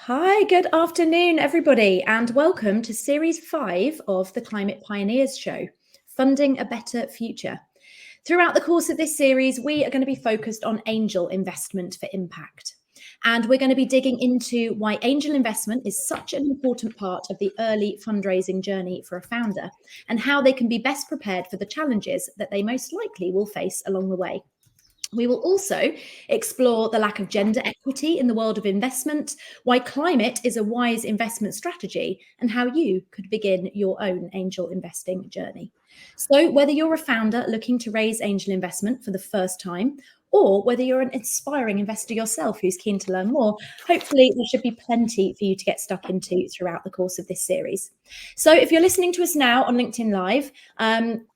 Hi, good afternoon, everybody, and welcome to Series 5 of the Climate Pioneers Show, Funding a Better Future. Throughout the course of this series, we are going to be focused on angel investment for impact. And we're going to be digging into why angel investment is such an important part of the early fundraising journey for a founder and how they can be best prepared for the challenges that they most likely will face along the way. We will also explore the lack of gender equity in the world of investment, why climate is a wise investment strategy, and how you could begin your own angel investing journey. So, whether you're a founder looking to raise angel investment for the first time, or whether you're an aspiring investor yourself who's keen to learn more, hopefully there should be plenty for you to get stuck into throughout the course of this series. So if you're listening to us now on LinkedIn Live,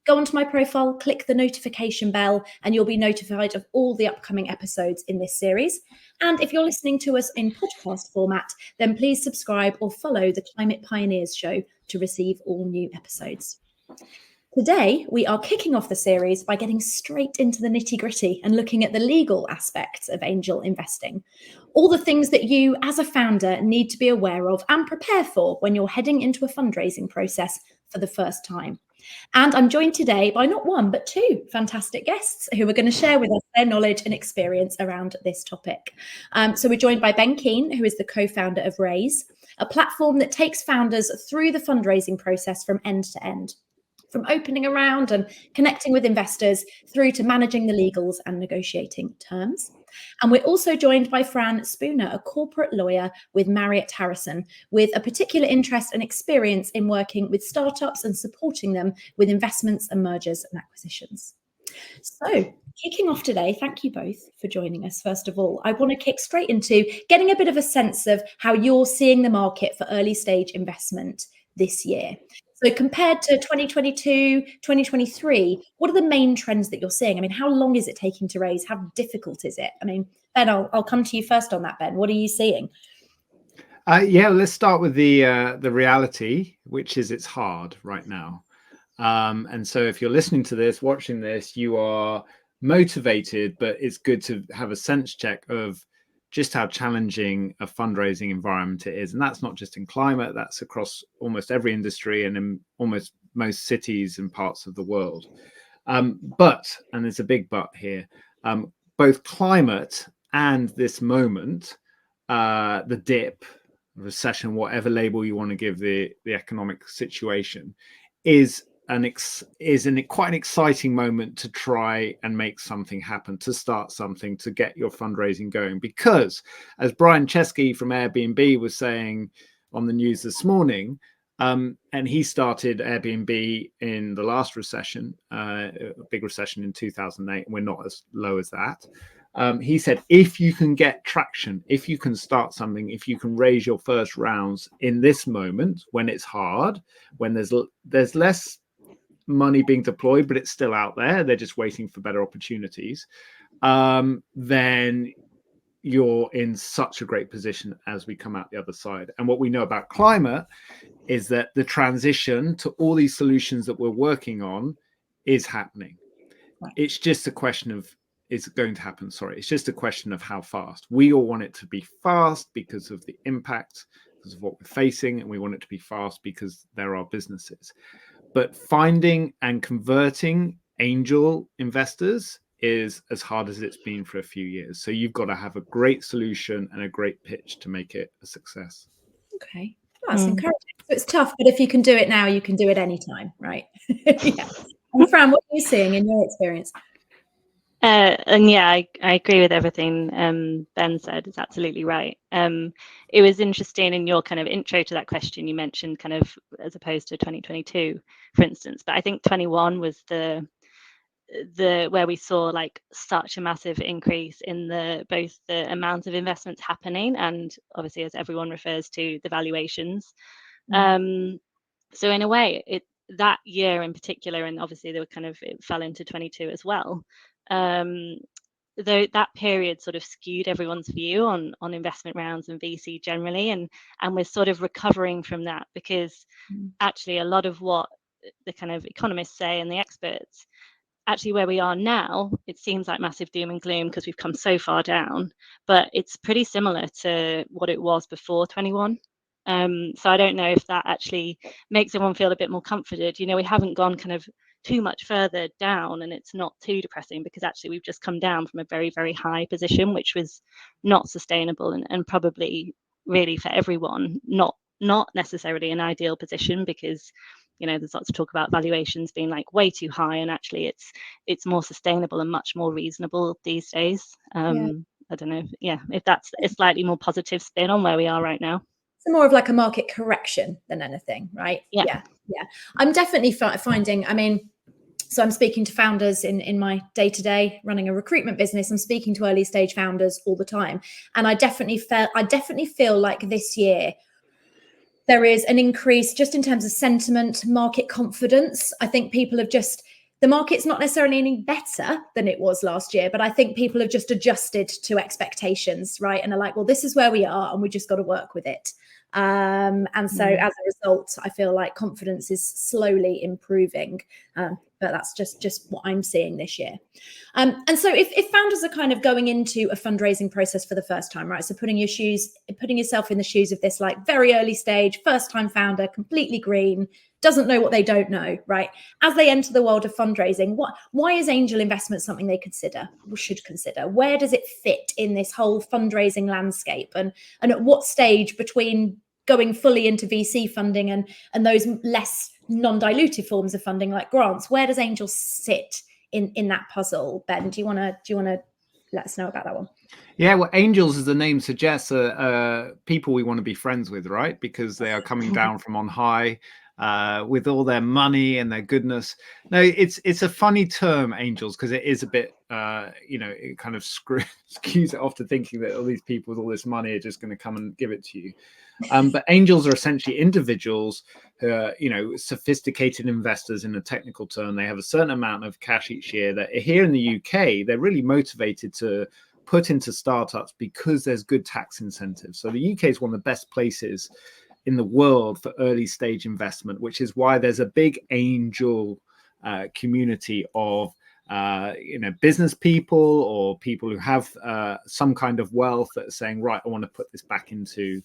go onto my profile, click the notification bell, and you'll be notified of all the upcoming episodes in this series. And if you're listening to us in podcast format, then please subscribe or follow the Climate Pioneers Show to receive all new episodes. Today, we are kicking off the series by getting straight into the nitty-gritty and looking at the legal aspects of angel investing. All the things that you, as a founder, need to be aware of and prepare for when you're heading into a fundraising process for the first time. And I'm joined today by not one, but two fantastic guests who are going to share with us their knowledge and experience around this topic. So we're joined by Ben Keene, who is the co-founder of Raaise, a platform that takes founders through the fundraising process from end to end, from opening a round and connecting with investors through to managing the legals and negotiating terms. And we're also joined by Fran Spooner, a corporate lawyer with Marriott Harrison, with a particular interest and experience in working with startups and supporting them with investments and mergers and acquisitions. So, kicking off today, thank you both for joining us. First of all, I want to kick straight into getting a bit of a sense of how you're seeing the market for early stage investment this year. So compared to 2022, 2023, what are the main trends that you're seeing? I mean, how long is it taking to raise? How difficult is it? I mean, Ben, I'll come to you first on that, Ben. What are you seeing? Let's start with the reality, which is it's hard right now. And so if you're listening to this, watching this, you are motivated, but it's good to have a sense check of just how challenging a fundraising environment it is. And that's not just in climate, that's across almost every industry and in almost most cities and parts of the world. But, and there's a big but here, both climate and this moment, the dip, recession, whatever label you want to give the economic situation, is quite an exciting moment to try and make something happen, to start something, to get your fundraising going. Because as Brian Chesky from Airbnb was saying on the news this morning, and he started Airbnb in the last recession, a big recession in 2008, and we're not as low as that. He said, if you can get traction, if you can start something, if you can raise your first rounds in this moment when it's hard, when there's less money being deployed, but it's still out there, they're just waiting for better opportunities, then you're in such a great position as we come out the other side. And what we know about climate is that the transition to all these solutions that we're working on is happening. Right. It's just a question of, it's going to happen, sorry. It's just a question of how fast. We all want it to be fast because of the impact, because of what we're facing, and we want it to be fast because there are businesses. But finding and converting angel investors is as hard as it's been for a few years. So you've got to have a great solution and a great pitch to make it a success. Okay, that's encouraging. So it's tough, but if you can do it now, you can do it anytime, right? Yeah. And Fran, what are you seeing in your experience? I agree with everything Ben said. It's absolutely right. It was interesting in your kind of intro to that question, you mentioned kind of as opposed to 2022, for instance, but I think 21 was the where we saw like such a massive increase in both the amount of investments happening and obviously, as everyone refers to, the valuations. So in a way, that year in particular, and obviously it fell into 22 as well. Though that period sort of skewed everyone's view on investment rounds and VC generally, and we're sort of recovering from that, because actually a lot of what the kind of economists say and the experts actually where we are now, it seems like massive doom and gloom because we've come so far down, but it's pretty similar to what it was before 21. So I don't know if that actually makes everyone feel a bit more comforted. You know, we haven't gone kind of too much further down, and it's not too depressing, because actually we've just come down from a very, very high position, which was not sustainable, and probably really for everyone not necessarily an ideal position, because, you know, there's lots of talk about valuations being like way too high, and actually it's more sustainable and much more reasonable these days. I don't know, if that's a slightly more positive spin on where we are right now. It's more of like a market correction than anything, right? Yeah. I'm definitely finding, I mean, so I'm speaking to founders in my day-to-day running a recruitment business. I'm speaking to early stage founders all the time. And I definitely feel like this year there is an increase just in terms of sentiment, market confidence. I think people have just, the market's not necessarily any better than it was last year, but I think people have just adjusted to expectations, right? And are like, well, this is where we are and we just got to work with it. And so as a result, I feel like confidence is slowly improving. But that's just what I'm seeing this year. And so if founders are kind of going into a fundraising process for the first time, right? So putting yourself in the shoes of this like very early stage, first time founder, completely green, doesn't know what they don't know, right? As they enter the world of fundraising, why is angel investment something they should consider? Where does it fit in this whole fundraising landscape? And at what stage between going fully into VC funding and those less non-dilutive forms of funding like grants, where does angel sit in that puzzle? Ben, do you want to let us know about that one? Yeah, well, angels, as the name suggests, are people we want to be friends with, right? Because they are coming down from on high with all their money and their goodness. No, it's a funny term, angels, because it is a bit, it kind of skews it off to thinking that all these people with all this money are just going to come and give it to you. But angels are essentially individuals who are, sophisticated investors in a technical term. They have a certain amount of cash each year that here in the UK, they're really motivated to put into startups because there's good tax incentives. So the UK is one of the best places in the world for early stage investment, which is why there's a big angel community of business people or people who have some kind of wealth that are saying, right, I want to put this back into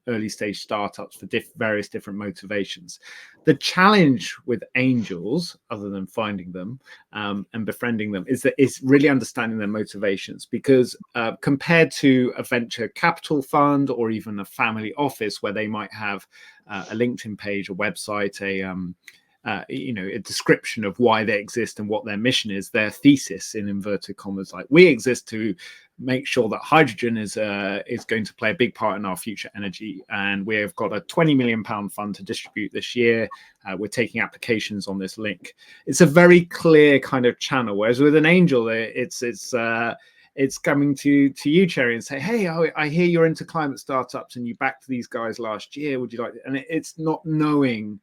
early stage startups for various different motivations. The challenge with angels, other than finding them and befriending them, is that it's really understanding their motivations, because compared to a venture capital fund or even a family office where they might have a LinkedIn page, a website, a description of why they exist and what their mission is, their thesis in inverted commas, like we exist to make sure that hydrogen is going to play a big part in our future energy, and we've got a £20 million fund to distribute this year. We're taking applications on this link. It's a very clear kind of channel, whereas with an angel, it's coming to you, Cherry, and say, hey, I hear you're into climate startups and you backed these guys last year. Would you like to? And it's not knowing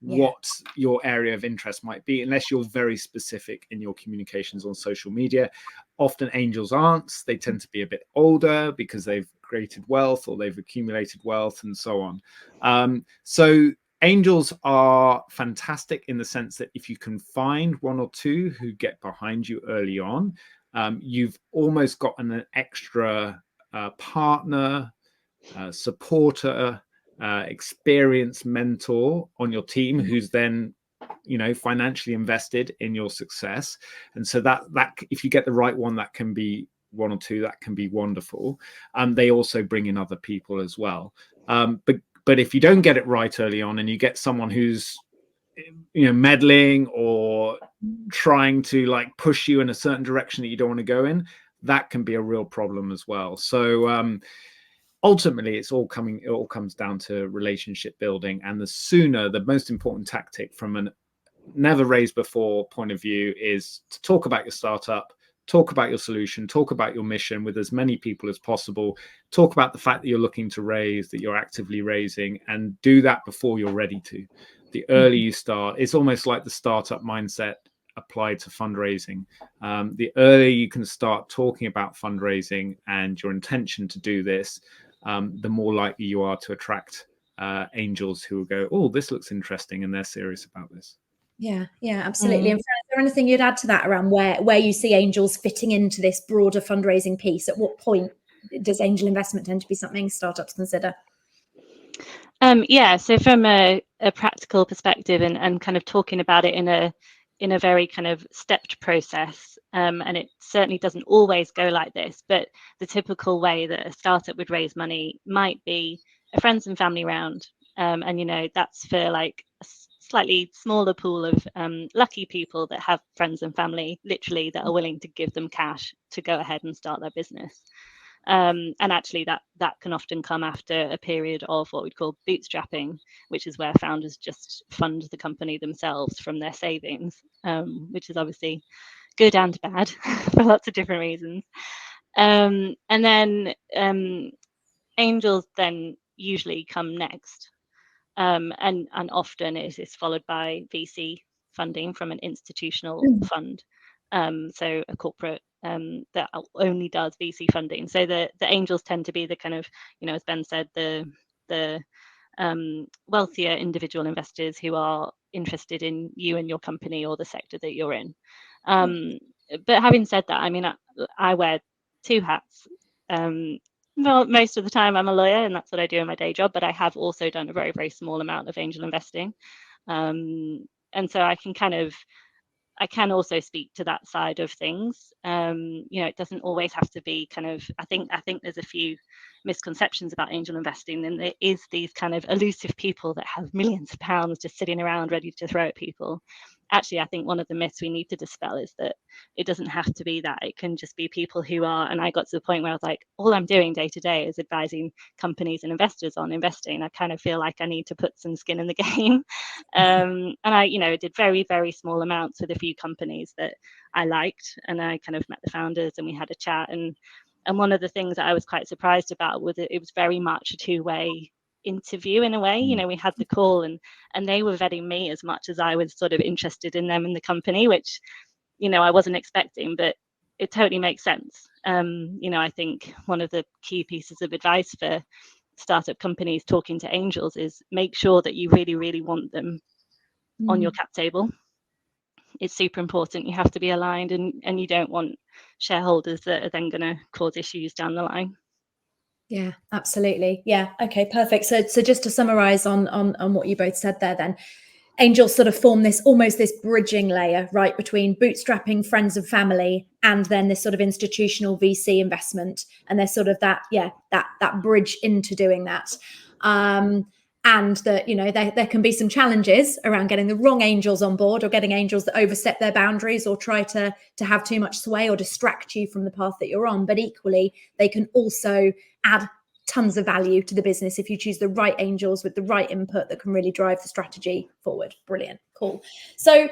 what your area of interest might be unless you're very specific in your communications on social media. Often angels aren't. They tend to be a bit older because they've created wealth or they've accumulated wealth and so on. So angels are fantastic in the sense that if you can find one or two who get behind you early on, you've almost got an extra partner, supporter, experienced mentor on your team who's then financially invested in your success. And so that if you get the right one, that can be one or two, that can be wonderful. They also bring in other people as well. But if you don't get it right early on and you get someone who's meddling or trying to like push you in a certain direction that you don't want to go in, that can be a real problem as well. So ultimately, it all comes down to relationship building. And the most important tactic from a never raised before point of view is to talk about your startup, talk about your solution, talk about your mission with as many people as possible, talk about the fact that you're looking to raise, that you're actively raising, and do that before you're ready to. The earlier you start, it's almost like the startup mindset applied to fundraising. The earlier you can start talking about fundraising and your intention to do this, the more likely you are to attract angels who will go, oh, this looks interesting, and they're serious about this. Yeah, absolutely. And Fran, is there anything you'd add to that around where you see angels fitting into this broader fundraising piece? At what point does angel investment tend to be something startups consider? Yeah, so from a practical perspective and kind of talking about it in a very kind of stepped process, and it certainly doesn't always go like this, but the typical way that a startup would raise money might be a friends and family round, and you know, that's for like a slightly smaller pool of lucky people that have friends and family literally that are willing to give them cash to go ahead and start their business. And actually that can often come after a period of what we'd call bootstrapping, which is where founders just fund the company themselves from their savings, which is obviously good and bad for lots of different reasons. And then angels then usually come next, and often it is followed by VC funding from an institutional fund, so a corporate that only does VC funding. So the angels tend to be the kind of, you know, as Ben said, the wealthier individual investors who are interested in you and your company or the sector that you're in. But having said that, I mean, I wear two hats. Well, most of the time I'm a lawyer and that's what I do in my day job, but I have also done a very, very small amount of angel investing. And so I can also speak to that side of things. You know, it doesn't always have to be kind of, I think there's a few misconceptions about angel investing, and there is these kind of elusive people that have millions of pounds just sitting around ready to throw at people. Actually, I think one of the myths we need to dispel is that it doesn't have to be that. It can just be people who are, and I got to the point where I was like, all I'm doing day to day is advising companies and investors on investing. I kind of feel like I need to put some skin in the game. And I, you know, did very, very small amounts with a few companies that I liked, and I kind of met the founders and we had a chat. And one of the things that I was quite surprised about was it was very much a two-way interview in a way. You know, we had the call and they were vetting me as much as I was sort of interested in them and the company, which, you know, I wasn't expecting, but it totally makes sense. You know, I think one of the key pieces of advice for startup companies talking to angels is make sure that you really, really want them on your cap table. It's super important. You have to be aligned, and you don't want shareholders that are then going to cause issues down the line. Yeah, absolutely. Yeah. Okay, perfect. So just to summarize on what you both said there, then angels sort of form this almost this bridging layer, right, between bootstrapping, friends and family, and then this sort of institutional VC investment. And there's sort of that bridge into doing that. And that, you know, there can be some challenges around getting the wrong angels on board, or getting angels that overstep their boundaries or try to have too much sway or distract you from the path that you're on. But equally, they can also add tons of value to the business if you choose the right angels with the right input that can really drive the strategy forward. Brilliant. Cool. So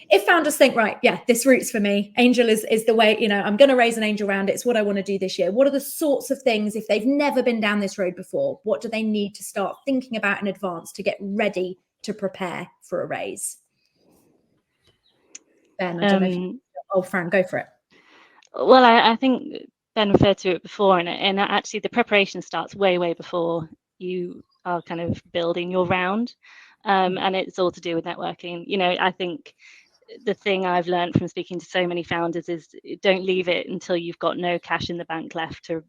if founders think, right, yeah, this route's for me, angel is the way, you know, I'm going to raise an angel round, it's what I want to do this year. What are the sorts of things, if they've never been down this road before, what do they need to start thinking about in advance to get ready to prepare for a raise? Ben, I don't know if Fran, go for it. Well, I think Ben referred to it before, and actually the preparation starts way, way before you are kind of building your round. And it's all to do with networking. You know, I think the thing I've learned from speaking to so many founders is don't leave it until you've got no cash in the bank left to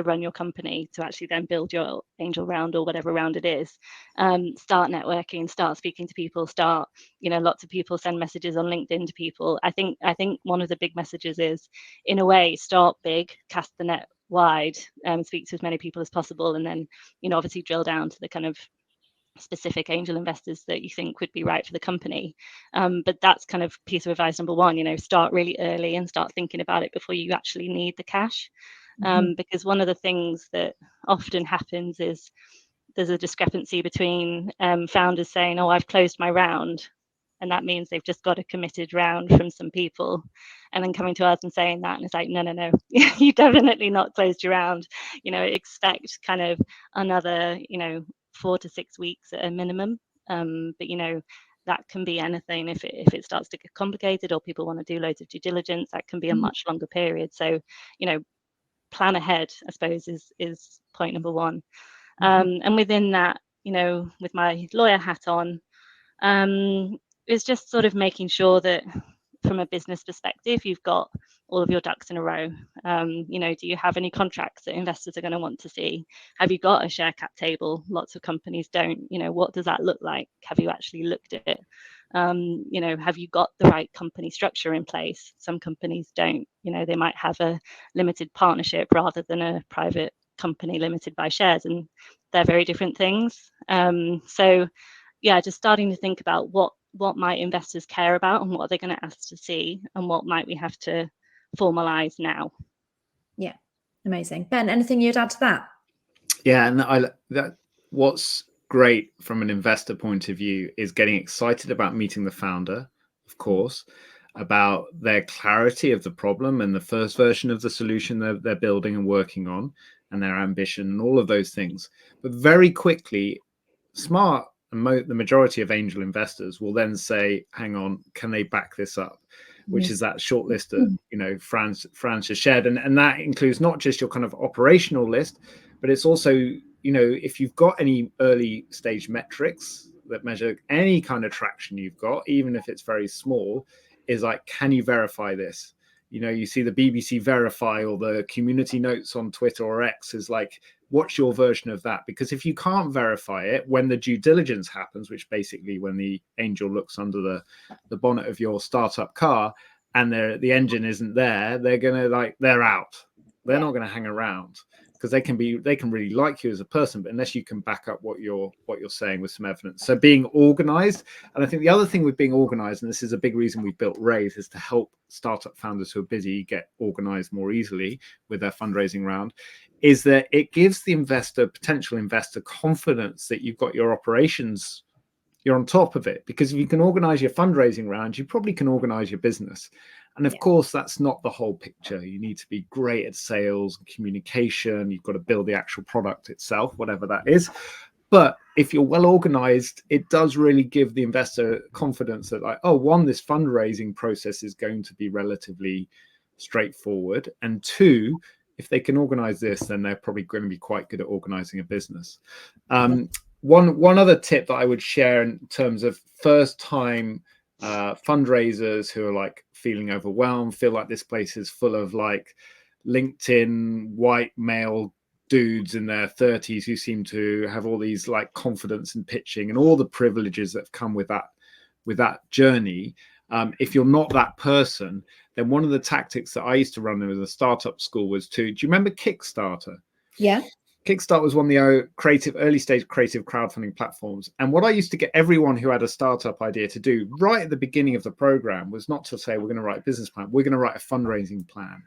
run your company, to actually then build your angel round or whatever round it is. Start networking, start speaking to people, start, you know, lots of people send messages on LinkedIn to people. I think one of the big messages is, in a way, start big, cast the net wide, speak to as many people as possible, and then, you know, obviously drill down to the kind of specific angel investors that you think would be right for the company. But that's kind of piece of advice number one, you know, start really early and start thinking about it before you actually need the cash. Because one of the things that often happens is there's a discrepancy between founders saying, oh, I've closed my round, and that means they've just got a committed round from some people, and then coming to us and saying that, and it's like, no, you definitely not closed your round. You know, expect kind of another, you know, 4 to 6 weeks at a minimum. But you know, that can be anything. If it starts to get complicated or people want to do loads of due diligence, that can be a much longer period. So, you know, plan ahead, I suppose, is point number one. And within that, you know, with my lawyer hat on, is just sort of making sure that from a business perspective, you've got all of your ducks in a row. You know, do you have any contracts that investors are going to want to see? Have you got a share cap table? Lots of companies don't. You know, what does that look like? Have you actually looked at it? You know, have you got the right company structure in place? Some companies don't. You know, they might have a limited partnership rather than a private company limited by shares, and they're very different things. So yeah, just starting to think about what might investors care about and what are they going to ask to see, and what might we have to formalize now. Yeah, amazing. Ben, anything you'd add to that? Yeah, and what's great from an investor point of view is getting excited about meeting the founder, of course, about their clarity of the problem and the first version of the solution they're building and working on, and their ambition and all of those things. But very quickly, smart and the majority of angel investors will then say, hang on, can they back this up? Which is that short list that, you know, Fran has shared. And that includes not just your kind of operational list, but it's also, you know, if you've got any early stage metrics that measure any kind of traction you've got, even if it's very small, is like, can you verify this? You know, you see the BBC Verify or the community notes on Twitter or X is like, what's your version of that? Because if you can't verify it, when the due diligence happens, which basically when the angel looks under the bonnet of your startup car and the engine isn't there, they're out. They're not going to hang around, because they can really like you as a person, but unless you can back up what you're saying with some evidence. So being organized, and I think the other thing with being organized, and this is a big reason we built Raaise, is to help startup founders who are busy get organized more easily with their fundraising round, is that it gives the potential investor confidence that you've got your operations, you're on top of it. Because if you can organize your fundraising round, you probably can organize your business. And of course, that's not the whole picture. You need to be great at sales and communication. You've got to build the actual product itself, whatever that is. But if you're well organized, it does really give the investor confidence that, like, oh, one, this fundraising process is going to be relatively straightforward. And two, if they can organize this, then they're probably going to be quite good at organizing a business. One other tip that I would share in terms of first time fundraisers who are like feeling overwhelmed, feel like this place is full of like LinkedIn white male dudes in their 30s who seem to have all these like confidence in pitching and all the privileges that have come with that journey. If you're not that person, then one of the tactics that I used to run in a startup school was do you remember Kickstarter? Yeah. Kickstarter was one of the early stage creative crowdfunding platforms. And what I used to get everyone who had a startup idea to do right at the beginning of the program was not to say, we're going to write a business plan, we're going to write a fundraising plan.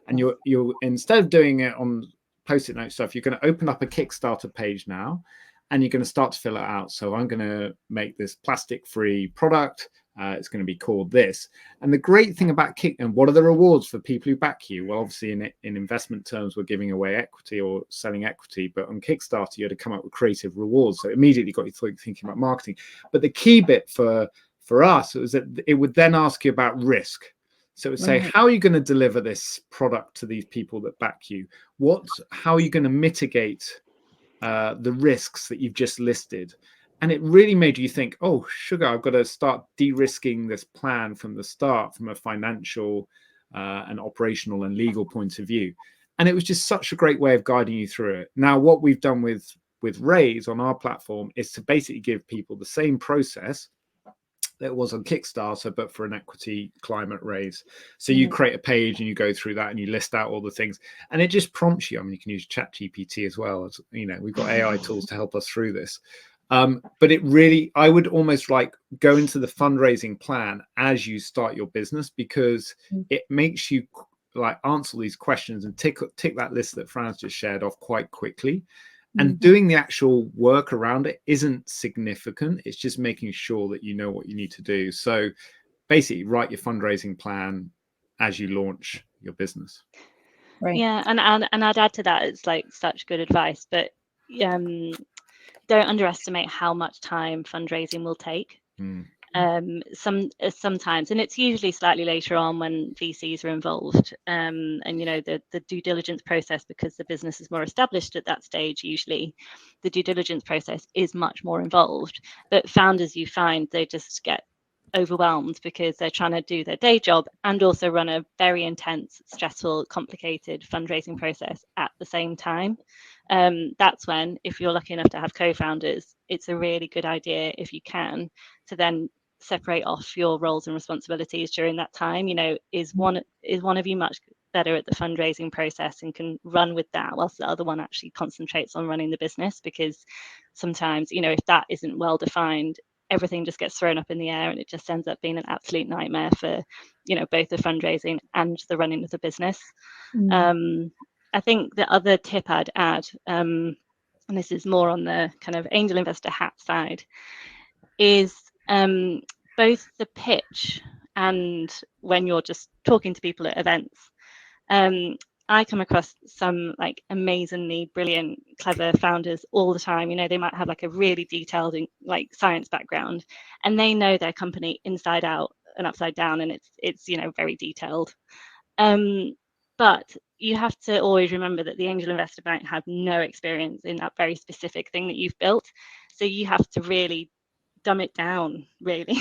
And you're instead of doing it on Post-it note stuff, you're going to open up a Kickstarter page now, and you're going to start to fill it out. So I'm going to make this plastic-free product. It's going to be called this. And the great thing about and what are the rewards for people who back you? Well, obviously in investment terms, we're giving away equity or selling equity, but on Kickstarter, you had to come up with creative rewards. So it immediately got you thinking about marketing. But the key bit for us was that it would then ask you about risk. So it would say, how are you going to deliver this product to these people that back you? How are you going to mitigate the risks that you've just listed? And it really made you think, oh, sugar, I've got to start de-risking this plan from the start, from a financial and operational and legal point of view. And it was just such a great way of guiding you through it. Now, what we've done with Raaise on our platform is to basically give people the same process that was on Kickstarter, but for an equity climate raise. So you create a page and you go through that and you list out all the things, and it just prompts you. I mean, you can use ChatGPT as well. As you know, we've got AI tools to help us through this. But it really, I would almost like go into the fundraising plan as you start your business, because it makes you like answer these questions and tick that list that Fran's just shared off quite quickly. And doing the actual work around it isn't significant. It's just making sure that you know what you need to do. So basically write your fundraising plan as you launch your business. Right. Yeah, and I'd add to that, it's like such good advice, but don't underestimate how much time fundraising will take. Sometimes, and it's usually slightly later on when VCs are involved, and you know the due diligence process, because the business is more established at that stage, usually the due diligence process is much more involved. But founders, you find, they just get overwhelmed because they're trying to do their day job and also run a very intense, stressful, complicated fundraising process at the same time. That's when, if you're lucky enough to have co-founders, it's a really good idea, if you can, to then separate off your roles and responsibilities during that time. Is one of you much better at the fundraising process and can run with that, whilst the other one actually concentrates on running the business? Because sometimes, if that isn't well defined, everything just gets thrown up in the air, and it just ends up being an absolute nightmare for both the fundraising and the running of the business. I think the other tip I'd add, and this is more on the kind of angel investor hat side, is both the pitch and when you're just talking to people at events. I come across some like amazingly brilliant, clever founders all the time. They might have like a really detailed like science background, and they know their company inside out and upside down, and it's very detailed. But you have to always remember that the angel investor might have no experience in that very specific thing that you've built. So you have to really dumb it down, really.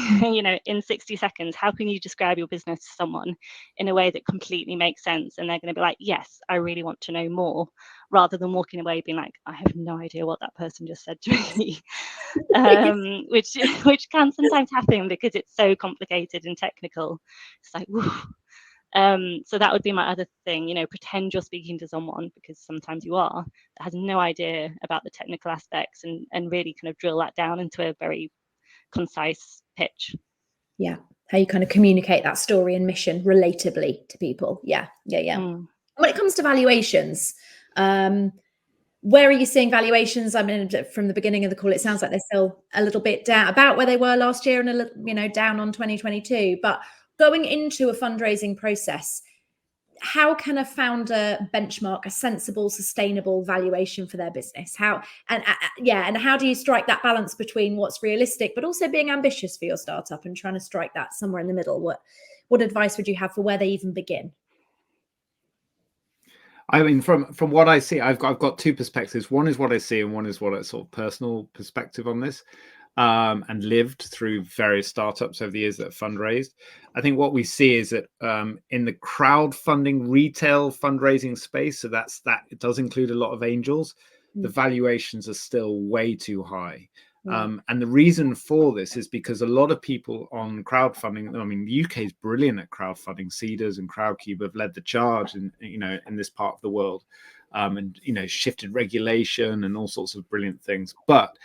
In 60 seconds, how can you describe your business to someone in a way that completely makes sense, and they're going to be like, yes, I really want to know more, rather than walking away being like, I have no idea what that person just said to me. Which can sometimes happen because it's so complicated and technical. It's like, whew. So that would be my other thing, pretend you're speaking to someone, because sometimes you are, that has no idea about the technical aspects, and really kind of drill that down into a very concise pitch. Yeah, how you kind of communicate that story and mission relatably to people. Yeah. When it comes to valuations, where are you seeing valuations? I mean, from the beginning of the call, it sounds like they're still a little bit down, about where they were last year, and a little, down on 2022. But going into a fundraising process, how can a founder benchmark a sensible, sustainable valuation for their business? And how do you strike that balance between what's realistic, but also being ambitious for your startup and trying to strike that somewhere in the middle? What advice would you have for where they even begin? I mean, from what I see, I've got two perspectives. One is what I see, and one is what a sort of personal perspective on this. And lived through various startups over the years that have fundraised. I think what we see is that in the crowdfunding retail fundraising space, so that it does include a lot of angels, the valuations are still way too high. And the reason for this is because a lot of people on crowdfunding, I mean, the UK is brilliant at crowdfunding. Seeders and Crowdcube have led the charge in this part of the world, and shifted regulation and all sorts of brilliant things. But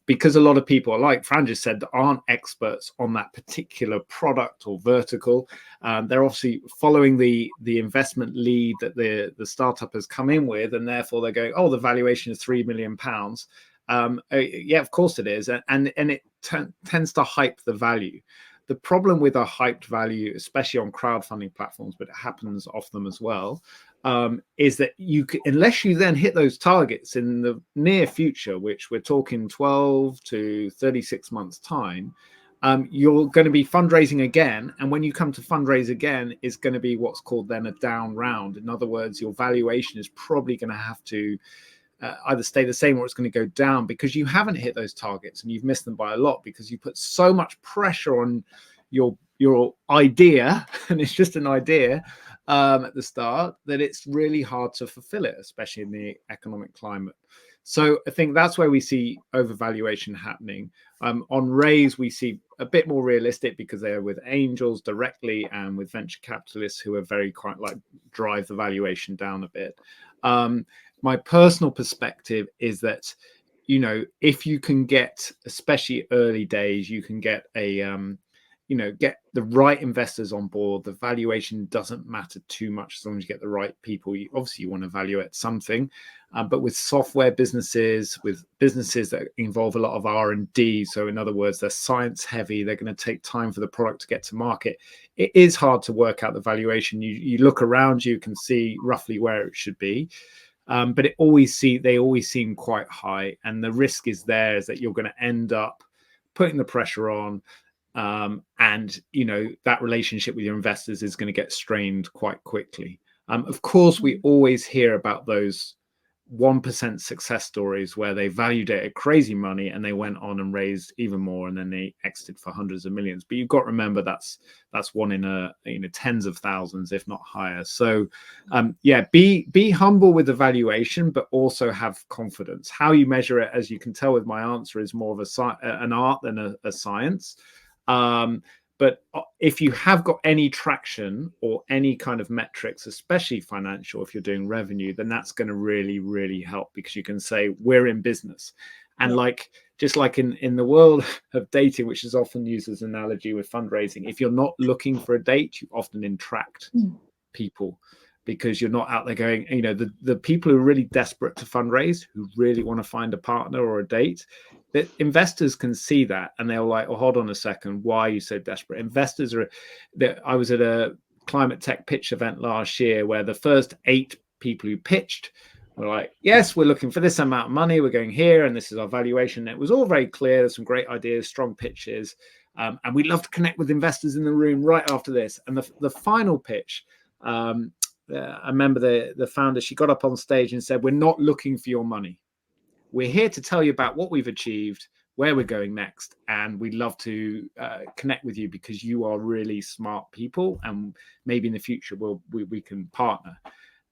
because a lot of people, like Fran just said, that aren't experts on that particular product or vertical, they're obviously following the investment lead that the startup has come in with, and therefore they're going, oh, the valuation is £3 million. Yeah, of course it is, and it tends to hype the value. The problem with a hyped value, especially on crowdfunding platforms, but it happens off them as well, is that unless you then hit those targets in the near future, which we're talking 12 to 36 months time, you're going to be fundraising again. And when you come to fundraise again, it's going to be what's called then a down round. In other words, your valuation is probably going to have to either stay the same or it's going to go down, because you haven't hit those targets and you've missed them by a lot, because you put so much pressure on your idea, and it's just an idea at the start, that it's really hard to fulfill it, especially in the economic climate. So I think that's where we see overvaluation happening. On Raaise, we see a bit more realistic, because they're with angels directly and with venture capitalists who are very quite like drive the valuation down a bit. My personal perspective is that, if you can get, especially early days, you can get get the right investors on board, the valuation doesn't matter too much as long as you get the right people. Obviously you want to evaluate something, but with software businesses, with businesses that involve a lot of R&D, so in other words, they're science heavy, they're going to take time for the product to get to market, it is hard to work out the valuation. You look around, you can see roughly where it should be. But they always seem quite high, and the risk is there is that you're going to end up putting the pressure on, and that relationship with your investors is going to get strained quite quickly. Of course, we always hear about those 1% success stories where they validated crazy money and they went on and raised even more, and then they exited for hundreds of millions. But you've got to remember that's one in tens of thousands, if not higher. So be humble with the valuation, but also have confidence. How you measure it, as you can tell with my answer, is more of an art than a science. But if you have got any traction or any kind of metrics, especially financial, if you're doing revenue, then that's going to really, really help, because you can say we're in business. And just like in the world of dating, which is often used as an analogy with fundraising, if you're not looking for a date, you often attract people, because you're not out there going, the people who are really desperate to fundraise, who really want to find a partner or a date, that investors can see that, and they're like, oh, hold on a second, why are you so desperate? Investors I was at a climate tech pitch event last year where the first 8 people who pitched were like, yes, we're looking for this amount of money, we're going here, and this is our valuation. It was all very clear. There's some great ideas, strong pitches, and we'd love to connect with investors in the room right after this. And the final pitch, I remember the founder, she got up on stage and said, we're not looking for your money. We're here to tell you about what we've achieved, where we're going next, and we'd love to connect with you because you are really smart people, and maybe in the future we can partner.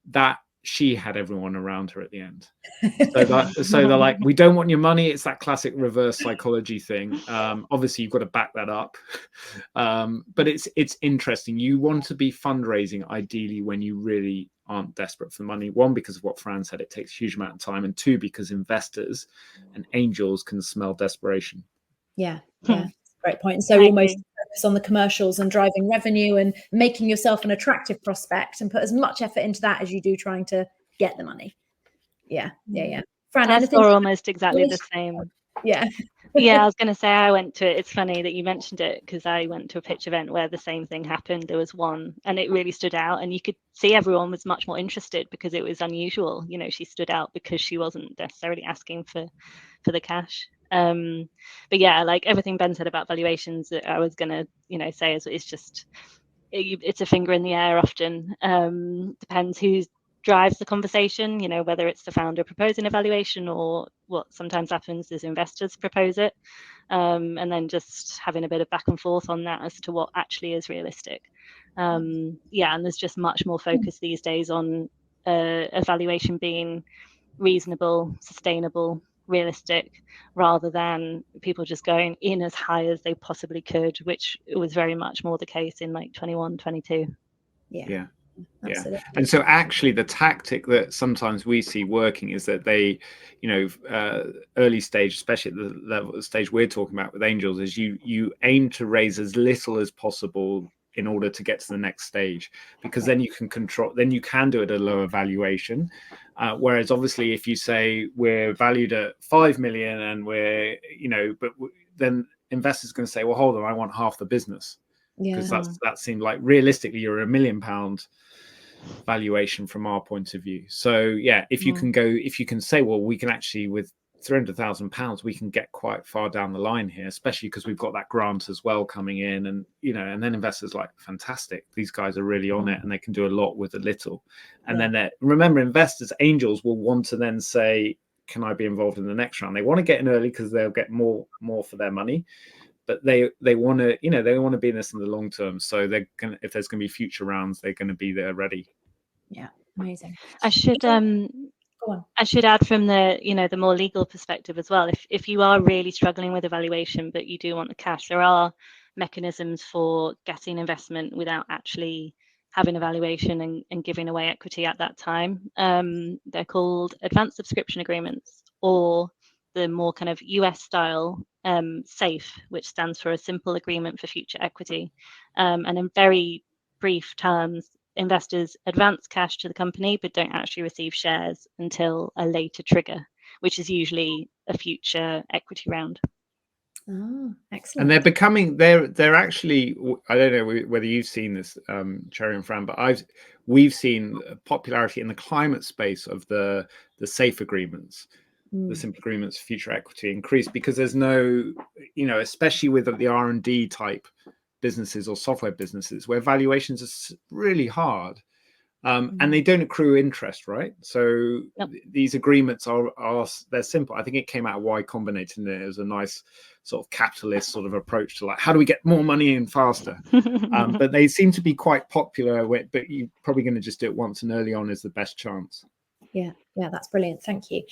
That she had everyone around her at the end. So they're like, we don't want your money. It's that classic reverse psychology thing. Obviously, you've got to back that up. But it's interesting. You want to be fundraising ideally when you really aren't desperate for money. 1, because of what Fran said, it takes a huge amount of time, and 2, because investors and angels can smell desperation. Yeah. Great point. So almost focus on the commercials and driving revenue and making yourself an attractive prospect, and put as much effort into that as you do trying to get the money. Yeah. Fran, anything? Almost exactly the same. Yeah. I was going to say, I went to, it's funny that you mentioned it, because I went to a pitch event where the same thing happened. There was one, and it really stood out, and you could see everyone was much more interested because it was unusual. She stood out because she wasn't necessarily asking for the cash. But like everything Ben said about valuations, I was going to say is just, it's a finger in the air often. Depends who drives the conversation, whether it's the founder proposing a valuation, or what sometimes happens is investors propose it, and then just having a bit of back and forth on that as to what actually is realistic. And there's just much more focus these days on a valuation being reasonable, sustainable, realistic, rather than people just going in as high as they possibly could, which was very much more the case in like 21, 22. Yeah. Absolutely. And so actually the tactic that sometimes we see working is that they, early stage, especially at the level of stage we're talking about with angels, is you aim to raise as little as possible in order to get to the next stage, because then you can do it at a lower valuation. Whereas obviously if you say we're valued at 5 million and we're, then investors are going to say, well, hold on, I want half the business. Because that seemed like realistically you're £1 million valuation from our point of view. So if you can say, well, we can actually, with £300,000 we can get quite far down the line here, especially because we've got that grant as well coming in, and and then investors like, fantastic, these guys are really on it and they can do a lot with a little. And then remember, investors, angels, will want to then say, can I be involved in the next round? They want to get in early because they'll get more for their money. But they want to, they want to be in this in the long term. So they're gonna, if there's going to be future rounds, they're going to be there ready. Yeah, amazing. I should add from the the more legal perspective as well. If you are really struggling with evaluation, but you do want the cash, there are mechanisms for getting investment without actually having a valuation and giving away equity at that time. They're called advanced subscription agreements, or the more kind of US style SAFE, which stands for a simple agreement for future equity. And in very brief terms, investors advance cash to the company but don't actually receive shares until a later trigger, which is usually a future equity round. Oh, excellent. And they're actually, I don't know whether you've seen this, Cherry and Fran, but we've seen popularity in the climate space of the SAFE agreements, the simple agreements for future equity increase, because there's no, especially with the R&D type businesses or software businesses where valuations are really hard. And they don't accrue interest, right? So these agreements they're simple. I think it came out of Y Combinator, and it was a nice sort of capitalist sort of approach to like, how do we get more money in faster? But they seem to be quite popular, but you're probably going to just do it once, and early on is the best chance. Yeah, that's brilliant. Thank you.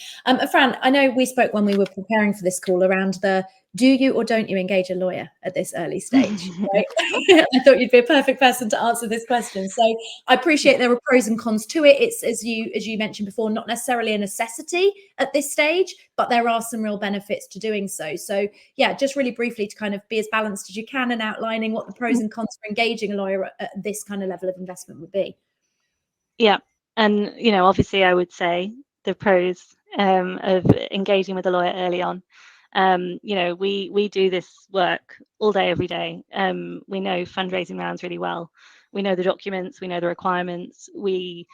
Fran, I know we spoke when we were preparing for this call around the do you or don't you engage a lawyer at this early stage? Right? I thought you'd be a perfect person to answer this question. So I appreciate there are pros and cons to it. It's, as you mentioned before, not necessarily a necessity at this stage, but there are some real benefits to doing so. So yeah, just really briefly to kind of be as balanced as you can and outlining what the pros and cons for engaging a lawyer at this kind of level of investment would be. Yeah. And, obviously I would say the pros of engaging with a lawyer early on. We do this work all day, every day. We know fundraising rounds really well. We know the documents, we know the requirements. We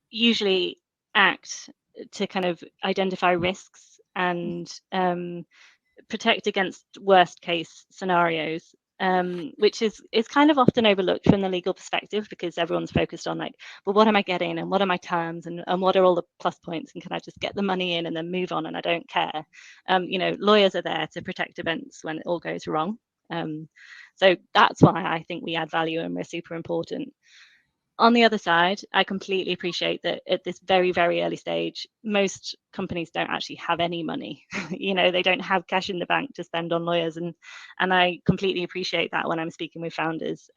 usually act to kind of identify risks and protect against worst case scenarios. Which is kind of often overlooked from the legal perspective, because everyone's focused on like, well, what am I getting and what are my terms and what are all the plus points, and can I just get the money in and then move on and I don't care. Lawyers are there to protect events when it all goes wrong. So that's why I think we add value and we're super important. On the other side, I completely appreciate that at this very, very early stage, most companies don't actually have any money. They don't have cash in the bank to spend on lawyers. And I completely appreciate that when I'm speaking with founders.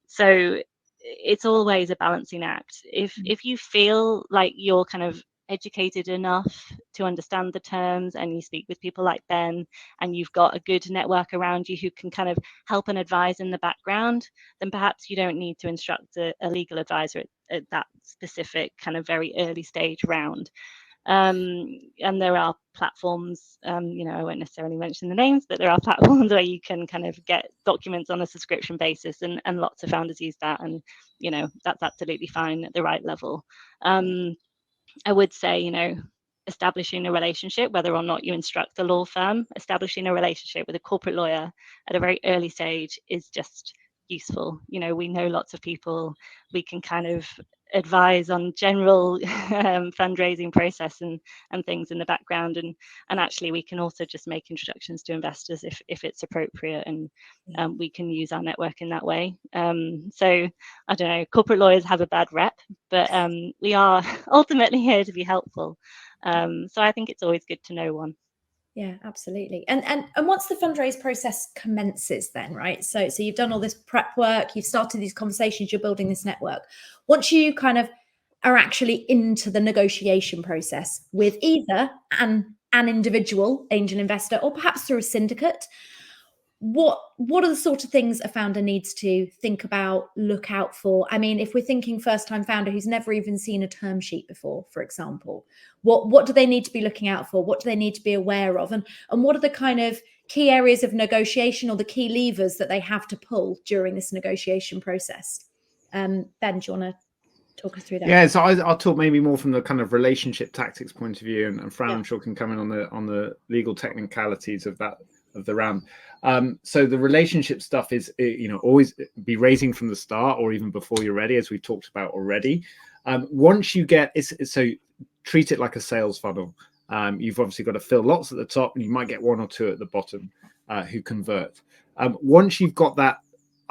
So it's always a balancing act. If you feel like you're kind of educated enough to understand the terms and you speak with people like Ben and you've got a good network around you who can kind of help and advise in the background, then perhaps you don't need to instruct a legal advisor at that specific kind of very early stage round. And there are platforms, I won't necessarily mention the names, but there are platforms where you can kind of get documents on a subscription basis, and lots of founders use that, and that's absolutely fine at the right level. I would say, establishing a relationship, whether or not you instruct a law firm, establishing a relationship with a corporate lawyer at a very early stage is just useful. We know lots of people, we can kind of advise on general fundraising process and things in the background, and actually we can also just make introductions to investors if it's appropriate, and we can use our network in that way. So I don't know, corporate lawyers have a bad rep, but we are ultimately here to be helpful. So I think it's always good to know one. Yeah, absolutely. And once the fundraise process commences then, right? So you've done all this prep work, you've started these conversations, you're building this network. Once you kind of are actually into the negotiation process with either an individual angel investor or perhaps through a syndicate, what are the sort of things a founder needs to think about, look out for? I mean, if we're thinking first-time founder who's never even seen a term sheet before, for example, what do they need to be looking out for? What do they need to be aware of? And what are the kind of key areas of negotiation or the key levers that they have to pull during this negotiation process? Ben, do you want to talk us through that? Yeah, so I'll talk maybe more from the kind of relationship tactics point of view, and Fran, I'm sure, can come in on the legal technicalities of the round. So the relationship stuff is, always be raising from the start or even before you're ready, as we've talked about already. Once you get so treat it like a sales funnel. You've obviously got to fill lots at the top, and you might get one or two at the bottom who convert. Once you've got that,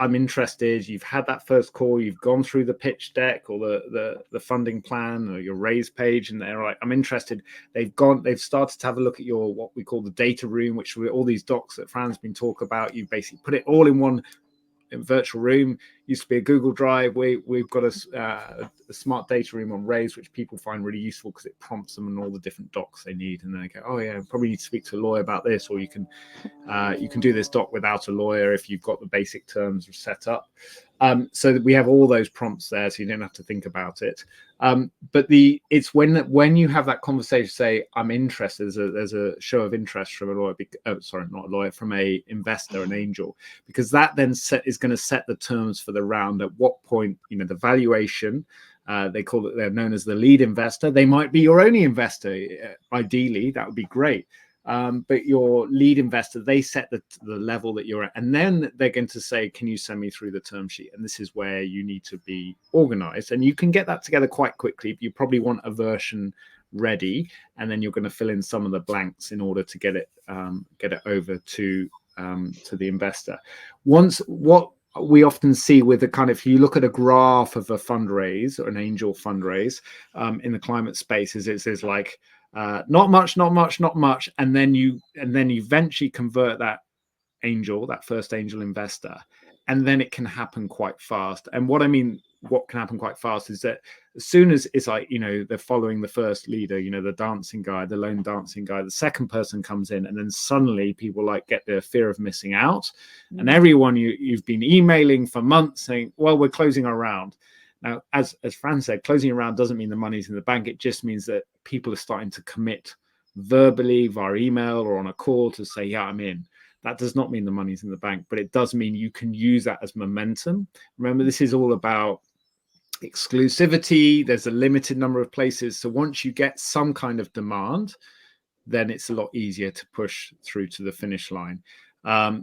I'm interested, you've had that first call, you've gone through the pitch deck or the funding plan or your Raaise page, and they're like, I'm interested. They've started to have a look at your, what we call the data room, which are all these docs that Fran's been talking about. You basically put it all in one virtual room. Used to be a Google Drive. We've got a smart data room on Raaise, which people find really useful because it prompts them on all the different docs they need, and then they go, oh yeah, probably need to speak to a lawyer about this, or you can do this doc without a lawyer if you've got the basic terms set up. So that we have all those prompts there, so you don't have to think about it. But it's when you have that conversation, say, I'm interested, there's a show of interest from a lawyer, not a lawyer, from a investor, an angel, because that then is going to set the terms for the round. At what point, the valuation, they're known as the lead investor. They might be your only investor. Ideally, that would be great. But your lead investor, they set the level that you're at, and then they're going to say, can you send me through the term sheet? And this is where you need to be organized, and you can get that together quite quickly. You probably want a version ready, and then you're going to fill in some of the blanks in order to get it over to the investor. What we often see with the kind of, if you look at a graph of a fundraise or an angel fundraise in the climate space, is it says like not much, and then you eventually convert that first angel investor, and then it can happen quite fast. And what I mean, what can happen quite fast is that as soon as it's like, they're following the first leader, the dancing guy, the lone dancing guy, the second person comes in, and then suddenly people like get the fear of missing out. And everyone you've been emailing for months saying, well, we're closing our round. Now, as Fran said, closing a round doesn't mean the money's in the bank. It just means that people are starting to commit verbally via email or on a call to say, yeah, I'm in. That does not mean the money's in the bank, but it does mean you can use that as momentum. Remember, this is all about exclusivity. There's a limited number of places. So once you get some kind of demand, then it's a lot easier to push through to the finish line.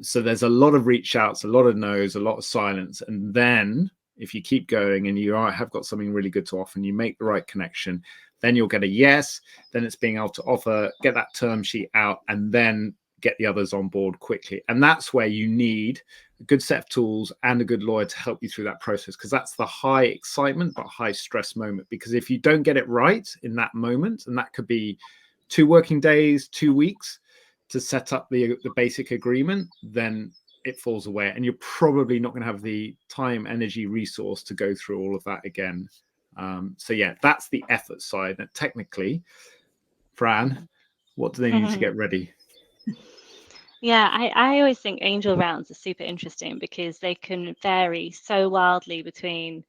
So there's a lot of reach outs, a lot of no's, a lot of silence. And then if you keep going and you have got something really good to offer and you make the right connection, then you'll get a yes. Then it's being able to offer, get that term sheet out, and then get the others on board quickly. And that's where you need a good set of tools and a good lawyer to help you through that process, because that's the high excitement but high stress moment. Because if you don't get it right in that moment, and that could be 2 working days, 2 weeks to set up the basic agreement, then it falls away, and you're probably not going to have the time, energy, resource to go through all of that again. So yeah, that's the effort side. And technically, Fran, what do they need to get ready? Yeah, I always think angel rounds are super interesting because they can vary so wildly between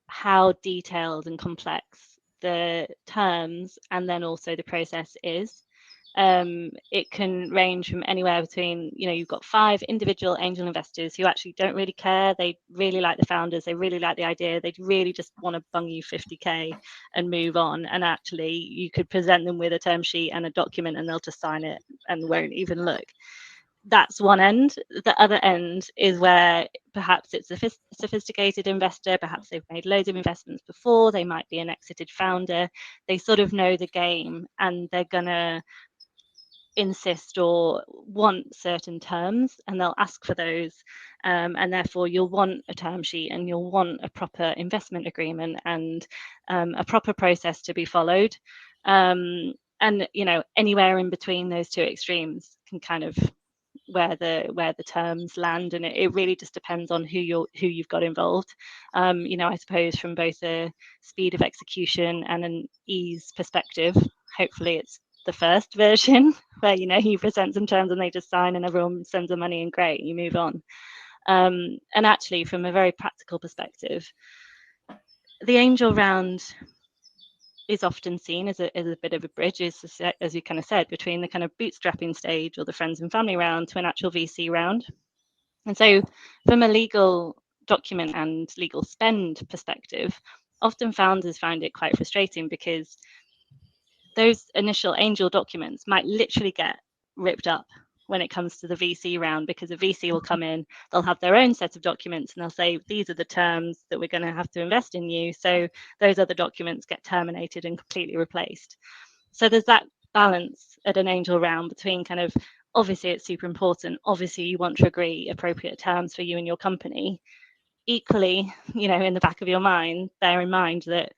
how detailed and complex the terms and then also the process is. It can range from anywhere between, you've got 5 individual angel investors who actually don't really care. They really like the founders. They really like the idea. They really just want to bung you 50K and move on. And actually, you could present them with a term sheet and a document and they'll just sign it and won't even look. That's one end. The other end is where perhaps it's a sophisticated investor. Perhaps they've made loads of investments before. They might be an exited founder. They sort of know the game and they're going to insist or want certain terms, and they'll ask for those, and therefore you'll want a term sheet and you'll want a proper investment agreement and a proper process to be followed, and anywhere in between those 2 extremes can kind of where the terms land, and it really just depends on who you've got involved. I suppose from both a speed of execution and an ease perspective, hopefully it's the first version where you present some terms and they just sign and everyone sends the money and great, you move on. And actually, from a very practical perspective, the angel round is often seen as a bit of a bridge, as you kind of said, between the kind of bootstrapping stage or the friends and family round to an actual VC round. And so from a legal document and legal spend perspective, often founders find it quite frustrating because those initial angel documents might literally get ripped up when it comes to the VC round, because a VC will come in, they'll have their own set of documents and they'll say, these are the terms that we're going to have to invest in you. So those other documents get terminated and completely replaced. So there's that balance at an angel round between kind of, obviously it's super important. Obviously you want to agree appropriate terms for you and your company. Equally, in the back of your mind, bear in mind that,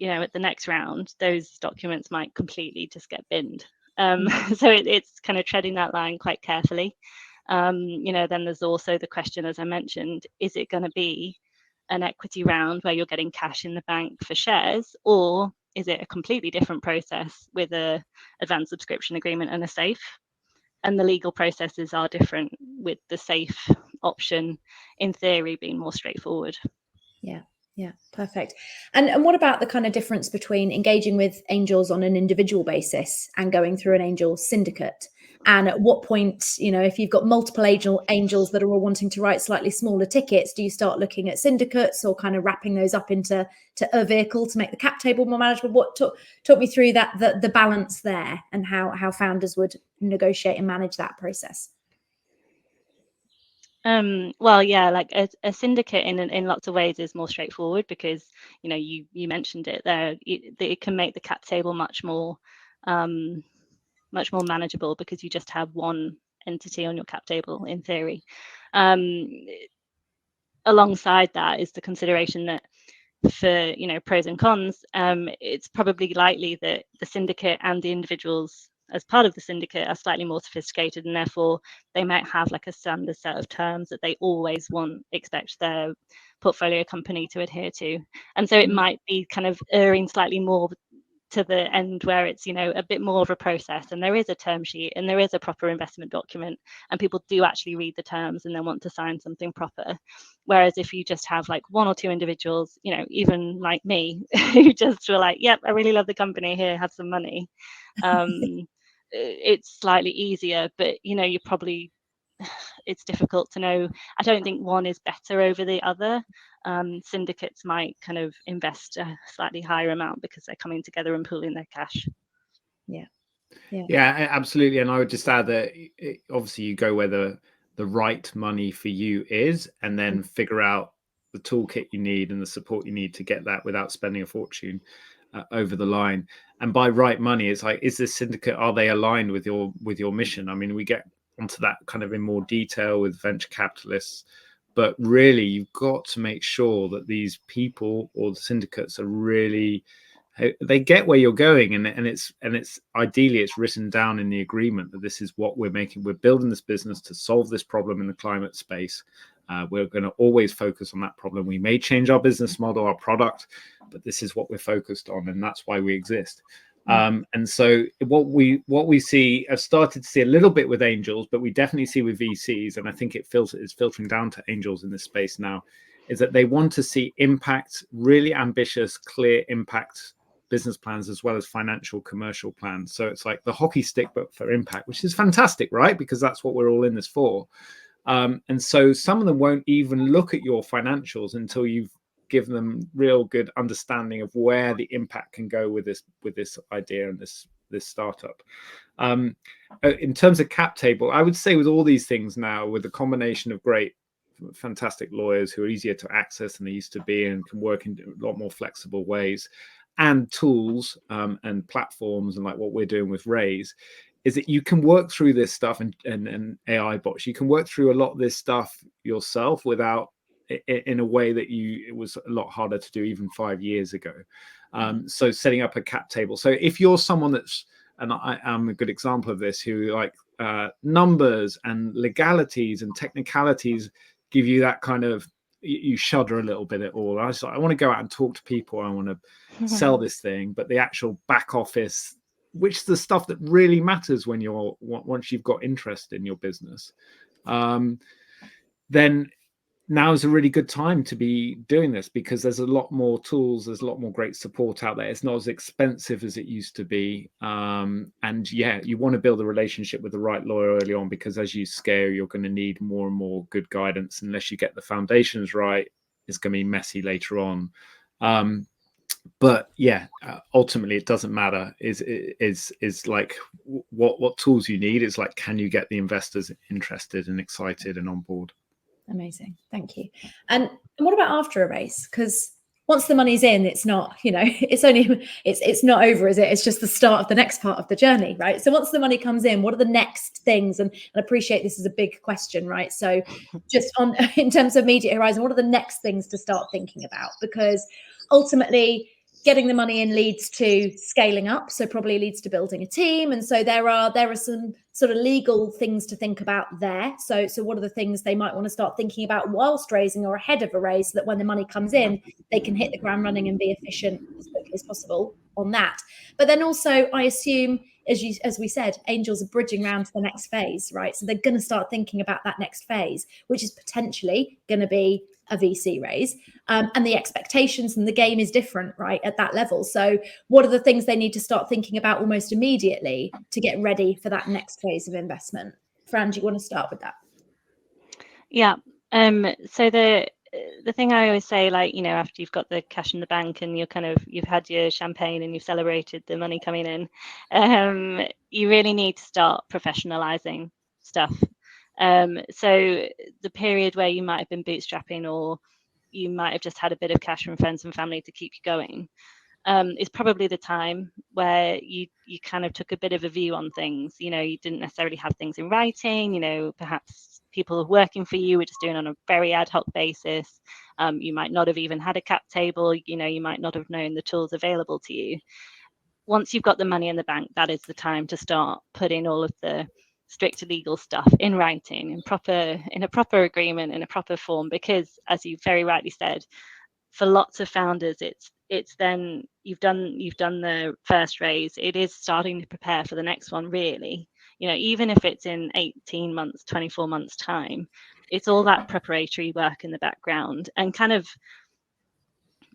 at the next round, those documents might completely just get binned. So it's kind of treading that line quite carefully. Then there's also the question, as I mentioned, is it going to be an equity round where you're getting cash in the bank for shares, or is it a completely different process with a advanced subscription agreement and a safe? And the legal processes are different, with the safe option, in theory, being more straightforward. Yeah, perfect. And what about the kind of difference between engaging with angels on an individual basis and going through an angel syndicate? And at what point, if you've got multiple angels that are all wanting to write slightly smaller tickets, do you start looking at syndicates or kind of wrapping those up into a vehicle to make the cap table more manageable? Talk me through that, the balance there, and how founders would negotiate and manage that process. Well, yeah, like a syndicate in lots of ways is more straightforward because you mentioned it there. It can make the cap table much more manageable because you just have one entity on your cap table in theory. Alongside that is the consideration that for pros and cons, it's probably likely that the syndicate and the individuals as part of the syndicate are slightly more sophisticated, and therefore they might have like a standard set of terms that they always expect their portfolio company to adhere to. And so it might be kind of erring slightly more to the end where it's a bit more of a process, and there is a term sheet and there is a proper investment document, and people do actually read the terms and then want to sign something proper. Whereas if you just have like one or two individuals, even like me, who just were like, yep, I really love the company, here, have some money, it's slightly easier. But you probably, it's difficult to know. I don't think one is better over the other. Syndicates might kind of invest a slightly higher amount because they're coming together and pooling their cash. Yeah, absolutely. And I would just add that obviously you go where the right money for you is, and then figure out the toolkit you need and the support you need to get that without spending a fortune over the line. And by right money, it's like, is this syndicate, are they aligned with your mission? I mean, we get onto that kind of in more detail with venture capitalists, but really you've got to make sure that these people or the syndicates are really, they get where you're going, and it's ideally it's written down in the agreement that this is what we're building this business to solve this problem in the climate space. We're going to always focus on that problem. We may change our business model, our product, but this is what we're focused on, and that's why we exist. And so what we see, I've started to see a little bit with angels, but we definitely see with VCs, and I think it's filtering down to angels in this space now, is that they want to see impact, really ambitious, clear impact business plans, as well as financial commercial plans. So it's like the hockey stick, but for impact, which is fantastic, right? Because that's what we're all in this for. And so some of them won't even look at your financials until you've given them real good understanding of where the impact can go with this idea and this startup. In terms of cap table, I would say with all these things now, with the combination of great, fantastic lawyers who are easier to access than they used to be and can work in a lot more flexible ways, and tools and platforms, and like what we're doing with Raaise, is that you can work through this stuff and AI bots. You can work through a lot of this stuff yourself without, in a way that it was a lot harder to do even 5 years ago. So setting up a cap table. So if you're someone that's, and I'm a good example of this, who like numbers and legalities and technicalities give you that kind of, you shudder a little bit at all. I want to go out and talk to people. I want to sell this thing, but the actual back office, which is the stuff that really matters once you've got interest in your business, then now is a really good time to be doing this, because there's a lot more tools, there's a lot more great support out there. It's not as expensive as it used to be. And yeah, you want to build a relationship with the right lawyer early on, because as you scale, you're going to need more and more good guidance. Unless you get the foundations right, it's going to be messy later on. But yeah, ultimately it doesn't matter is like what tools you need. It's like, can you get the investors interested and excited and on board? Amazing, thank you. And what about after a raise? Because once the money's in, it's not, it's not over, is it? It's just the start of the next part of the journey, right? So once the money comes in, what are the next things? And I appreciate this is a big question, right? So just in terms of immediate horizon, what are the next things to start thinking about? Because ultimately, getting the money in leads to scaling up, so probably leads to building a team. And so there are some sort of legal things to think about there. So what are the things they might want to start thinking about whilst raising or ahead of a raise, so that when the money comes in, they can hit the ground running and be efficient as quickly as possible on that. But then also, I assume, as we said, angels are bridging around to the next phase, right? So they're going to start thinking about that next phase, which is potentially going to be a VC raise, and the expectations and the game is different, right, at that level. So what are the things they need to start thinking about almost immediately to get ready for that next phase of investment? Fran, do you want to start with that? Yeah. So the thing I always say, like, you know, after you've got the cash in the bank and you've had your champagne and you've celebrated the money coming in, you really need to start professionalizing stuff. So the period where you might have been bootstrapping, or you might have just had a bit of cash from friends and family to keep you going, is probably the time where you kind of took a bit of a view on things. You know, you didn't necessarily have things in writing. You know, perhaps people working for you were just doing on a very ad hoc basis. You might not have even had a cap table. You know, you might not have known the tools available to you. Once you've got the money in the bank, that is the time to start putting all of the strict legal stuff in writing, in a proper agreement, in a proper form, because, as you very rightly said, for lots of founders, it's then you've done the first raise, it is starting to prepare for the next one, really. You know, even if it's in 18 months, 24 months time, it's all that preparatory work in the background, and kind of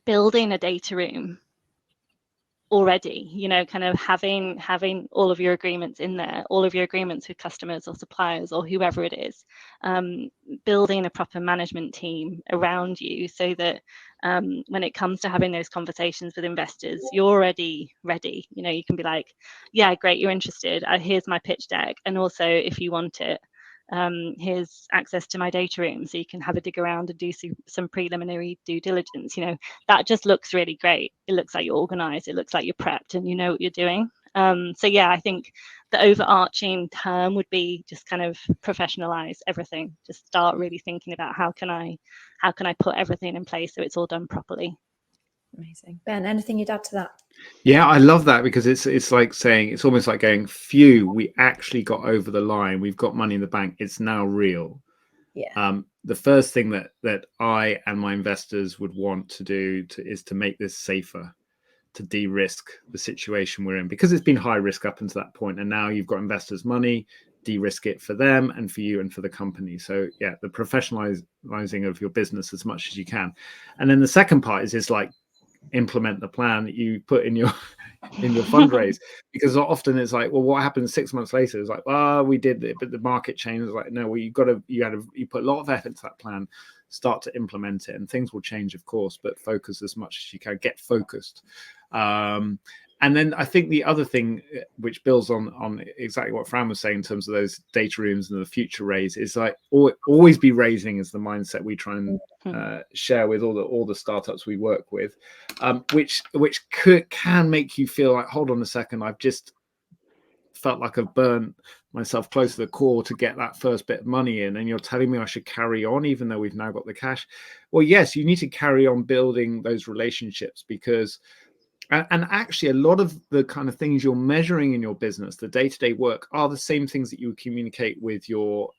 building a data room already, you know, kind of having all of your agreements in there, all of your agreements with customers or suppliers or whoever it is, building a proper management team around you, so that when it comes to having those conversations with investors, you're already ready. You know, you can be like, yeah, great, you're interested, here's my pitch deck, and also, if you want it, here's access to my data room, so you can have a dig around and do some preliminary due diligence. You know, that just looks really great. It looks like you're organized, it looks like you're prepped, and you know what you're doing. So yeah, I think the overarching term would be just kind of professionalize everything. Just start really thinking about how can I put everything in place so it's all done properly. Amazing. Ben, anything you'd add to that? Yeah, I love that, because it's like saying, it's almost like going, phew, we actually got over the line. We've got money in the bank. It's now real. Yeah. The first thing that I and my investors would want to do is to make this safer, to de-risk the situation we're in, because it's been high risk up until that point, and now you've got investors' money. De-risk it for them and for you and for the company. So yeah, the professionalizing of your business as much as you can. And then the second part is like, implement the plan that you put in your fundraise, because often it's like, well, what happens 6 months later? It's like, well, we did it, but the market changed. It's like, no, well, you put a lot of effort into that plan, start to implement it, and things will change, of course, but focus as much as you can, get focused. And then I think the other thing, which builds on exactly what Fran was saying in terms of those data rooms and the future raise, is like, always be raising is the mindset we try and share with all the startups we work with, which can make you feel like, hold on a second, I've just felt like I've burnt myself close to the core to get that first bit of money in, and you're telling me I should carry on even though we've now got the cash. Well, yes, you need to carry on building those relationships, because and actually, a lot of the kind of things you're measuring in your business, the day-to-day work, are the same things that you would communicate with your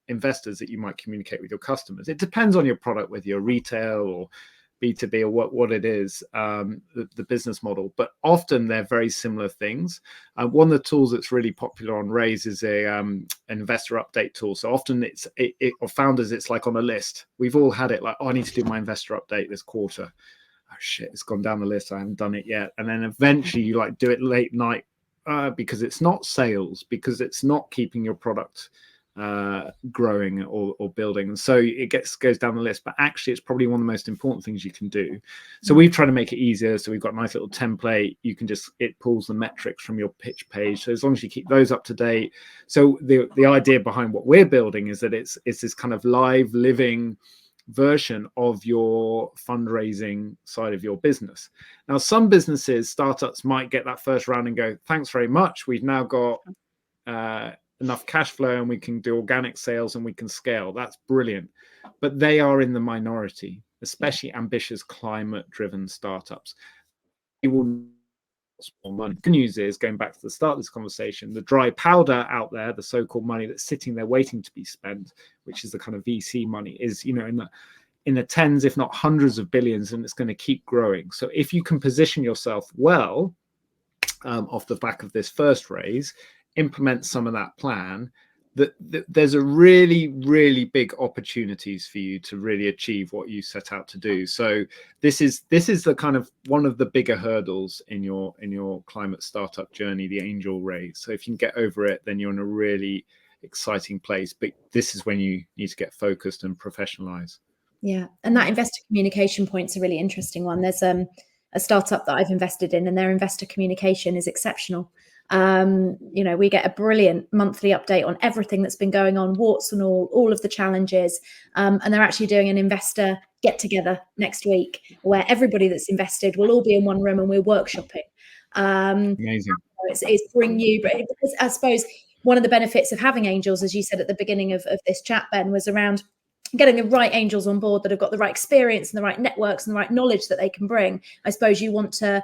investors, that you might communicate with your customers. It depends on your product, whether you're retail or B2B or what it is, the business model. But often they're very similar things. One of the tools that's really popular on Raaise is an investor update tool. So often or founders, it's like on a list. We've all had it, like, oh, I need to do my investor update this quarter. Oh shit, it's gone down the list, I haven't done it yet. And then eventually you like do it late night, because it's not sales, because it's not keeping your product growing or building, and so it goes down the list. But actually, it's probably one of the most important things you can do. So we've tried to make it easier. So we've got a nice little template. You can it pulls the metrics from your pitch page. So as long as you keep those up to date. So the idea behind what we're building is that it's this kind of live, living version of your fundraising side of your business. Now, some businesses, startups, might get that first round and go, thanks very much, we've now got enough cash flow and we can do organic sales and we can scale. That's brilliant. But they are in the minority, especially ambitious climate driven startups. They will small money. The good news is, going back to the start of this conversation, the dry powder out there, the so-called money that's sitting there waiting to be spent, which is the kind of VC money, is, you know, in the tens, if not hundreds of billions, and it's going to keep growing. So if you can position yourself well off the back of this first raise, implement some of that plan, there's a really big opportunities for you to really achieve what you set out to do. So this is the kind of one of the bigger hurdles in your climate startup journey, the angel raise. So if you can get over it, then you're in a really exciting place. But this is when you need to get focused and professionalize. Yeah, and that investor communication point's a really interesting one. There's a startup that I've invested in, and their investor communication is exceptional. We get a brilliant monthly update on everything that's been going on, warts and all of the challenges. And they're actually doing an investor get together next week where everybody that's invested will all be in one room and we're workshopping. Amazing. It's bring you, but I suppose one of the benefits of having angels, as you said at the beginning of this chat, Ben, was around getting the right angels on board that have got the right experience and the right networks and the right knowledge that they can bring. I suppose you want to,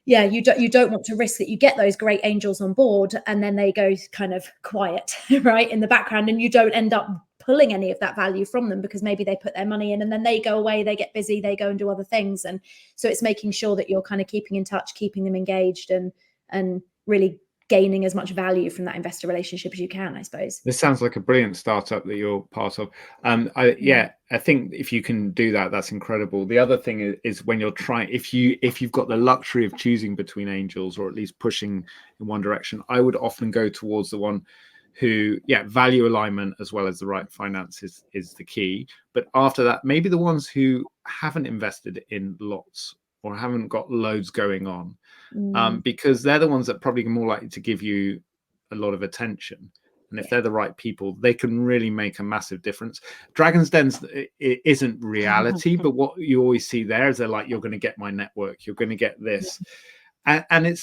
you don't want to risk that you get those great angels on board and then they go kind of quiet, right, in the background, and you don't end up pulling any of that value from them because maybe they put their money in and then they go away, they get busy, they go and do other things. And so it's making sure that you're kind of keeping in touch, keeping them engaged, and really gaining as much value from that investor relationship as you can, I suppose. This sounds like a brilliant startup that you're part of. I think if you can do that, that's incredible. The other thing is when you're trying, if you've got the luxury of choosing between angels or at least pushing in one direction, I would often go towards the one who, value alignment as well as the right finance is the key. But after that, maybe the ones who haven't invested in lots or haven't got loads going on. Because they're the ones that probably are more likely to give you a lot of attention. And if they're the right people, they can really make a massive difference. Dragon's Den's it isn't reality, but what you always see there is they're like, you're going to get my network, you're going to get this. And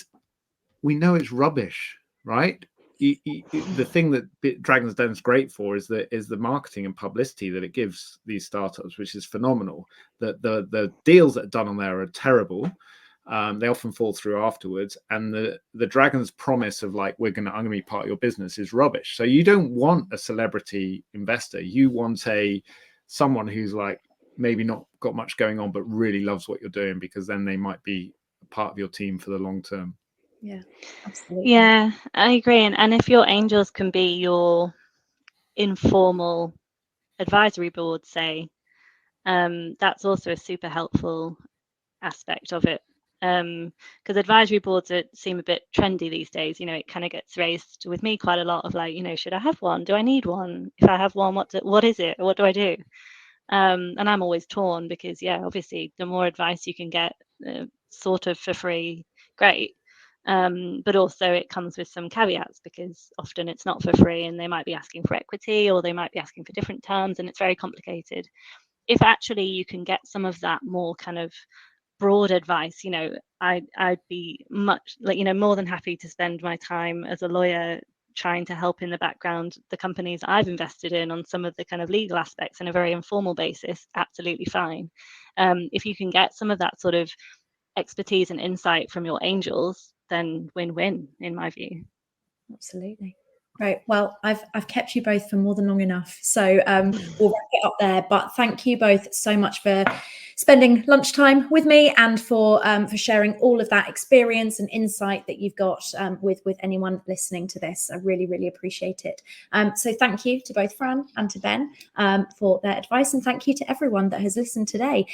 we know it's rubbish, right? The thing that Dragon's Den is great for is the marketing and publicity that it gives these startups, which is phenomenal. The deals that are done on there are terrible. They often fall through afterwards, and the Dragon's promise of like I'm gonna be part of your business is rubbish. So you don't want a celebrity investor. You want someone who's like maybe not got much going on but really loves what you're doing, because then they might be part of your team for the long term. Yeah, absolutely. Yeah, I agree. And if your angels can be your informal advisory board, say, that's also a super helpful aspect of it. Because advisory boards seem a bit trendy these days. It kind of gets raised with me quite a lot of like, should I have one? Do I need one? If I have one, what is it? What do I do? And I'm always torn because, obviously, the more advice you can get sort of for free, great. But also it comes with some caveats because often it's not for free and they might be asking for equity or they might be asking for different terms and it's very complicated. If actually you can get some of that more kind of broad advice, I'd be much more than happy to spend my time as a lawyer trying to help in the background the companies I've invested in on some of the kind of legal aspects on a very informal basis. Absolutely fine. If you can get some of that sort of expertise and insight from your angels, then win-win in my view. Absolutely. Right. Well, I've kept you both for more than long enough. So we'll wrap it up there. But thank you both so much for spending lunchtime with me and for sharing all of that experience and insight that you've got with anyone listening to this. I really, really appreciate it. So thank you to both Fran and to Ben for their advice. And thank you to everyone that has listened today.